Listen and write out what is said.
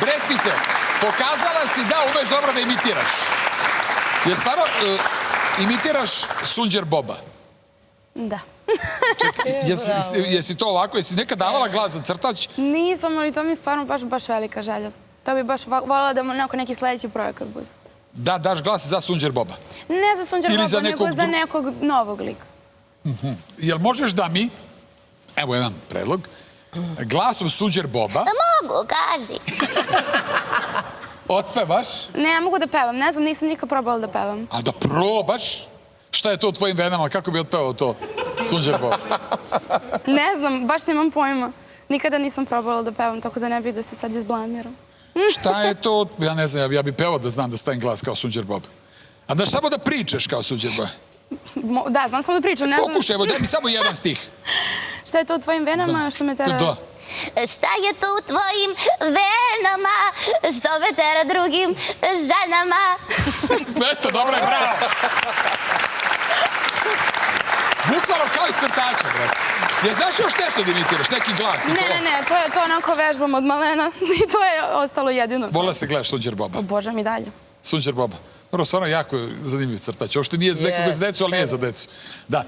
Breskice, pokazala si da umeš dobro da imitiraš. Jer stvarno imitiraš Sunđer Boba. Da. Čekaj, jesi to ovako, jesi nekad davala glas za crtač? Nisam, ali to mi je stvarno baš velika želja. To bi baš voljela da neki sledeći projekat bude. Da, daš glas za Sunđer Boba. Ne za Sunđer Boba, nego za nekog novog lika. Jel možeš da mi, evo jedan predlog, glasom Sunđer Boba... Mogu, kaži. Otpevaš? Ne mogu da pevam, ne znam, nisam nikad probala da pevam. A da probaš? Šta je to u tvojim venama? Kako bi otpevao to Sunđer Boba? Ne znam, baš nemam pojma. Nikada nisam probala da pevam, tako da ne bih da se sad izblamiram. Šta je to? Ja ne znam, ja bih pevao da znam da stavim glas kao Sunđer Boba. A znaš samo da pričaš kao Sunđer Boba? Da, znam samo da pričam, ne znam... Pokušaj, evo, daj mi samo jedan stih. Šta je to u tvojim venama, što me tera... Da. Šta je to u tvojim venama, što me tera drugim ženama? Eto, dobro je, bravo. Bukvalno kao i crtača, brate. Ne znaš još nešto da imitiraš, neki glas? Ne, to onako vežbam od malena i to je ostalo jedino. Volila se gledaš Sunđer Boba? Obožavam i dalje. Sunđer Boba. Dobro, stvarno jako zanimljiv crtač. Ovo što nije za nekoga za decu, ali nije za decu. Da.